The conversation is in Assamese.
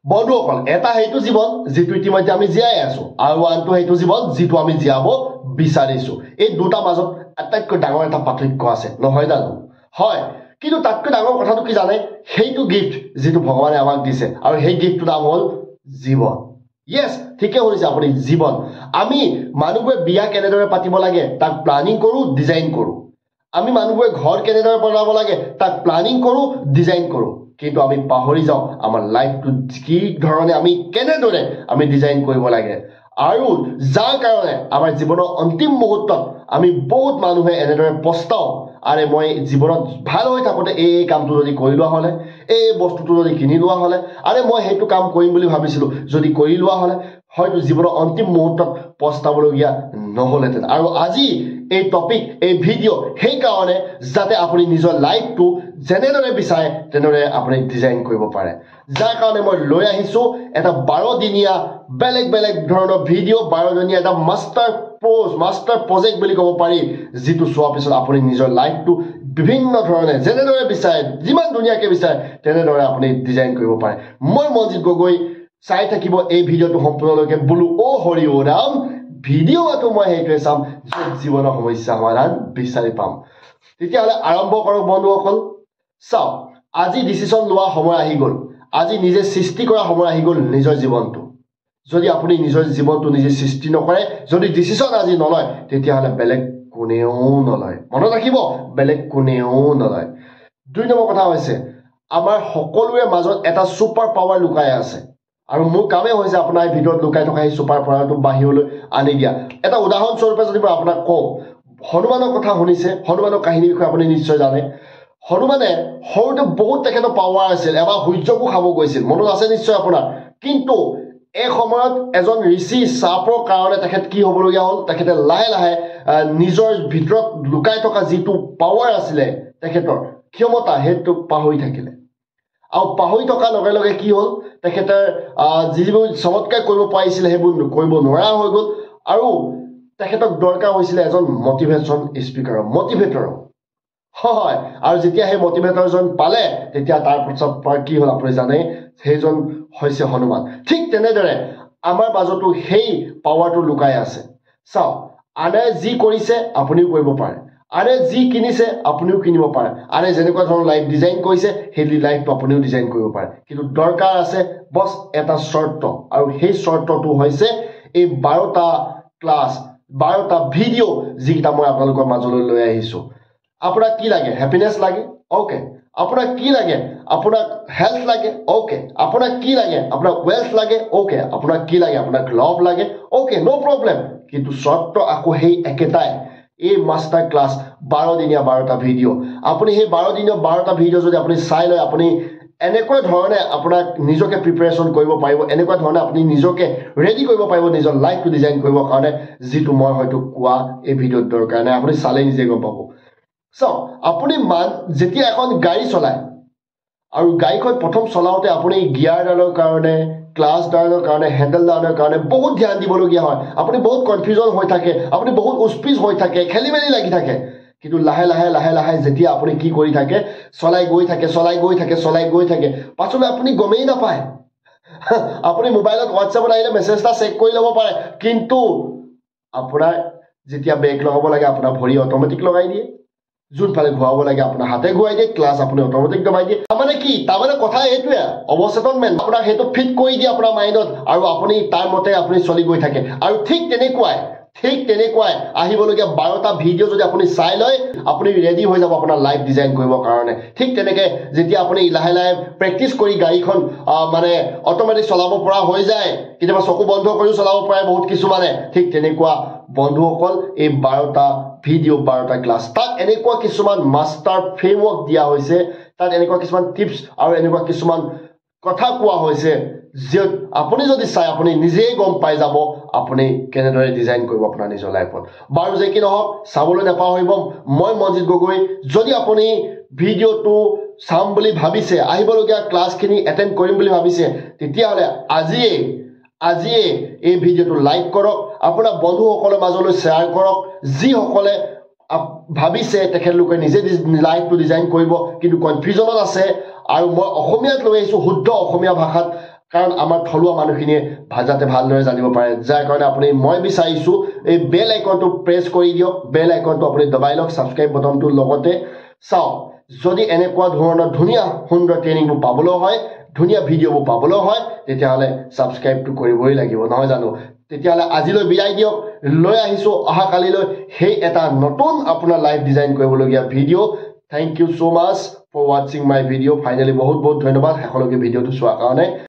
বন্ধুসকল এটা হেতু জীবন যেটো ইতিমধ্যে আমি জীয়াই আছো আৰু আনটো হেতু জীবন যেটো আমি জীয়াব বিচাৰিছো এই দুটা মাজত আটাইতকৈ ডাঙৰ এটা পাৰ্থক্য আছে নহয় জানো হয় কিন্তু তাতকৈ ডাঙৰ কথাটো কি জানে সেইটো গিফট যেটো ভগৱানে আমাক দিছে আৰু সেই গিফটৰ নাম হ'ল জীৱন yes ঠিকে হৈছে আপুনি জীৱন আমি মানুহবোৰে বিয়া কেনেদৰে পাতিব লাগে তাক প্লানিং কৰো ডিজাইন কৰো আমি মানুহবোৰে ঘৰ কেনেদৰে বনাব লাগে তাক প্লানিং কৰো ডিজাইন কৰো কিন্তু আমি পাহৰি যাও আমাৰ লাইফটো কি ধৰণে আমি কেনেদৰে আমি ডিজাইন কৰিব লাগে আৰু যাৰ কাৰণে আমাৰ জীৱনৰ অন্তিম মুহূৰ্তত আমি বহুত মানুহে এনেদৰে পস্তাও আৰে মই জীৱনত ভাল হৈ থাকোতে এই কামটো যদি কৰি লোৱা হলে এই বস্তুটো যদি কিনি লোৱা হলে আৰে মই সেইটো কাম কৰিম বুলি ভাবিছিলো যদি কৰি লোৱা হলে হয়তো জীৱনৰ অন্তিম মুহূৰ্তত পস্তাবলগীয়া নহলেতেন আৰু আজি এই টপিক এই ভিডিও সেই কাৰণে যাতে আপুনি নিজৰ লাইফটো যেনেদৰে বিচাৰে তেনেদৰে আপুনি ডিজাইন কৰিব পাৰে যাৰ কাৰণে মই লৈ আহিছো এটা 12 দিনীয়া বেলেগ বেলেগ ধৰণৰ ভিডিও 12 দিনীয়া এটা মাষ্টাৰ প্ৰজেক্ট বুলি ক'ব পাৰি যেটো চোৱাৰ পিছত আপুনি নিজৰ লাইফটো বিভিন্ন ধৰণে যেনেদৰে বিচাৰে যিমান ধুনীয়াকৈ বিচাৰে তেনেদৰে আপুনি ডিজাইন কৰিব পাৰে মই মনজিত গগৈ চাই থাকিব এই ভিডিওটো সম্পূৰ্ণলৈকে বুলো ও হৰি ও ৰাম ভিডিওটো মই হেইটোৱে চাম য'ত জীৱনৰ সমস্যা সমাধান বিচাৰি পাম তেতিয়াহ'লে আৰম্ভ কৰক বন্ধুসকল চাওক আজি ডিসিশন লোৱা সময় আহি গ'ল আজি নিজে সৃষ্টি কৰা সময় আহি গ'ল নিজৰ জীৱনটো যদি আপুনি নিজৰ জীৱনটো নিজে সৃষ্টি নকৰে যদি ডিসিশন আজি নলয় তেতিয়াহ'লে বেলেগ কোনেও নলয় মনত ৰাখিব বেলেগ কোনেও নলয় দুই নম্বৰ কথা হৈছে আমাৰ সকলোৰে মাজত এটা সুপাৰ পাৱাৰ লুকাই আছে আৰু মোৰ কামে হৈছে আপোনাৰ এই ভিডিওত লুকাই থকা এই সুপাৰ পাৱাৰটো বাহিৰলৈ আনি দিয়া এটা উদাহৰণ স্বৰূপে যদি মই আপোনাক কওঁ হনুমানৰ কথা শুনিছে হনুমানৰ কাহিনীৰ বিষয়ে আপুনি নিশ্চয় জানে হনুমানে সৰুতে বহুত তেখেতৰ পাৱাৰ আছিল এবাৰ সূৰ্যকো খাব গৈছিল মনত আছে নিশ্চয় আপোনাৰ কিন্তু এই সময়ত এজন ঋষি সাপৰ কাৰণে তেখেত কি হ'বলগীয়া হ'ল তেখেতে লাহে লাহে নিজৰ ভিতৰত লুকাই থকা যিটো পাৱাৰ আছিলে তেখেতৰ ক্ষমতা সেইটো পাহৰি থাকিলে আৰু পাহৰি থকাৰ লগে লগে কি হ'ল তেখেতে যিবোৰ চমৎকাৰ কৰিব পাৰিছিল সেইবোৰ কৰিব নোৱাৰা হৈ গ'ল আৰু তেখেতক দৰকাৰ হৈছিল এজন মটিভেশ্যন স্পিকাৰ মটিভেটৰ হয় আৰু যেতিয়া সেই মটিভেটৰজন পালে তেতিয়া তাৰ পিছত কি হ'ল আপুনি জানে সেইজন হৈছে হনুমান ঠিক তেনেদৰে আমাৰ মাজতো সেই পাৱাৰটো লুকাই আছে চাওক আনে যি কৰিছে আপুনিও কৰিব পাৰে আনে যি কিনিছে আপুনিও কিনিব পাৰে আনে যেনেকুৱা ধৰণৰ লাইফ ডিজাইন কৰিছে সেই লাইফটো আপুনিও ডিজাইন কৰিব পাৰে কিন্তু দৰকাৰ আছে বস এটা শৰ্ত আৰু সেই শৰ্তটো হৈছে এই 12টা ক্লাছ 12টা ভিডিও যিটা মই আপোনালোকৰ মাজলৈ লৈ আহিছো আপোনাক কি লাগে হ্যাপিনেস লাগে ওকে আপোনাক কি লাগে আপোনাক হেলথ লাগে ওকে আপোনাক কি লাগে আপোনাক ওয়েলথ লাগে ওকে আপোনাক কি লাগে আপোনাক লাভ লাগে ওকে নো প্ৰবলেম কিন্তু শর্ত আকো হেই একেটাই এই মাস্টার ক্লাস 12 দিনীয়া 12টা ভিডিও আপুনি সেই 12 দিনীয়া 12টা ভিডিও যদি আপুনি চাই লয় আপুনি এনেকুৱা ধৰণে আপোনাক নিজকে প্ৰিপাৰেচন কৰিব পাৰিব এনেকুৱা ধৰণে আপুনি নিজকে ৰেডি কৰিব পাৰিব নিজৰ লাইফটো ডিজাইন কৰিবৰ কাৰণে যেটো মই হয়তো কোৱা এই ভিডিওৰ দৰকাৰ নাই আপুনি চালে নিজে গম পাব সো আপুনি যেতিয়া এখন গাড়ী চলায় আৰু গাড়ীখন প্ৰথম চলাওতে আপুনি গিয়াৰ ডালৰ কাৰণে ক্লাছ ডালৰ কাৰণে হ্যান্ডেল ডালৰ কাৰণে বহুত ধ্যান দিবলগীয়া হয় আপুনি বহুত কনফিউজন হৈ থাকে আপুনি বহুত উস্পিস হৈ থাকে খেলিমেলি লাগি থাকে কিন্তু লাহে লাহে যেতিয়া আপুনি কি কৰি থাকে চলাই গৈ থাকে পাছলৈ আপুনি গমেই নাপায় আপুনি মোবাইলত হোৱাটছএপত আহিলে মেছেজ এটা চেক কৰি ল'ব পাৰে কিন্তু আপোনাৰ যেতিয়া ব্ৰেক লগাব লাগে আপোনাৰ ভৰি অটোমেটিক লগাই দিয়ে যোনফালে ঘূৰাব লাগে আপোনাৰ হাতে ঘূৰাই দিয়ে ক্লাছ আপুনি অটোমেটিক দবাই দিয়ে মানে কি তাৰমানে কথা এইটোৱে অৱচেতনমেণ্ট আপোনাৰ সেইটো ফিট কৰি দিয়ে আপোনাৰ মাইণ্ডত আৰু আপুনি তাৰ মতে আপুনি চলি গৈ থাকে আৰু ঠিক তেনেকুৱাই আহিবলগীয়া 12টা ভিডিও যদি আপুনি চাই লয় আপুনি ৰেডি হৈ যাব আপোনাৰ লাইফ ডিজাইন কৰিবৰ কাৰণে ঠিক তেনেকে যেতিয়া আপুনি লাহে লাহে প্ৰেক্টিস কৰি গাড়ীখন মানে অটোমেটিক চলাব পৰা হৈ যায় কেতিয়াবা চকু বন্ধ কৰি চলাব পাৰে বহুত কিছুমানে ঠিক তেনেকুৱা বন্ধুসকল এই 12টা ভিডিও 12টা ক্লাস তাত এনেকুৱা কিছুমান মাস্টাৰ ফ্ৰেমৱৰ্ক দিয়া হৈছে তাত এনেকুৱা কিছুমান টিপস আৰু এনেকুৱা কিছুমান কথা কোৱা হৈছে যে আপুনি যদি চাই আপুনি নিজেই গম পাই যাব আপুনি কেনেদৰে ডিজাইন কৰিব আপোনাৰ নিজৰ লাইফত বাৰু যে কি নহওক চাবলৈ নাপাহৰিব মই মনজিত গগৈ যদি আপুনি ভিডিওটো চাম বুলি ভাবিছে আহিবলগীয়া ক্লাছখিনি এটেন্ড কৰিম বুলি ভাবিছে তেতিয়াহলে আজিয়ে এই ভিডিওটো লাইক কৰক আপোনাৰ বন্ধুসকলৰ মাজলৈ শ্বেয়াৰ কৰক যিসকলে ভাবিছে তেখেতলোকে নিজে লাইভটো ডিজাইন কৰিব কিন্তু কনফিউজনত আছে আৰু মই অসমীয়াত লৈ আহিছোঁ শুদ্ধ অসমীয়া ভাষাত কাৰণ আমাৰ থলুৱা মানুহখিনিয়ে যাতে ভালদৰে জানিব পাৰে যাৰ কাৰণে আপুনি মই বিচাৰিছোঁ এই বেল আইকনটো প্ৰেছ কৰি দিয়ক বেল আইকনটো আপুনি দবাই লওক ছাবস্ক্ৰাইব বটনটোৰ লগতে চাওক যদি এনেকুৱা ধৰণৰ ধুনীয়া সুন্দৰ ট্ৰেইনিংবোৰ পাবলৈ হয় ধুনীয়া ভিডিঅ'বোৰ পাবলৈ হয় তেতিয়াহ'লে ছাবস্ক্ৰাইবটো কৰিবই লাগিব নহয় জানো তেতিয়াহ'লে আজিলৈ বিদায় দিয়ক লৈ আহিছোঁ অহাকালিলৈ সেই এটা নতুন আপোনাৰ লাইভ ডিজাইন কৰিবলগীয়া video' thank you so' much for ৱাচিং মাই ভিডিঅ' ফাইনেলি বহুত বহুত ধন্যবাদ শেষলৈকে ভিডিঅ'টো চোৱাৰ কাৰণে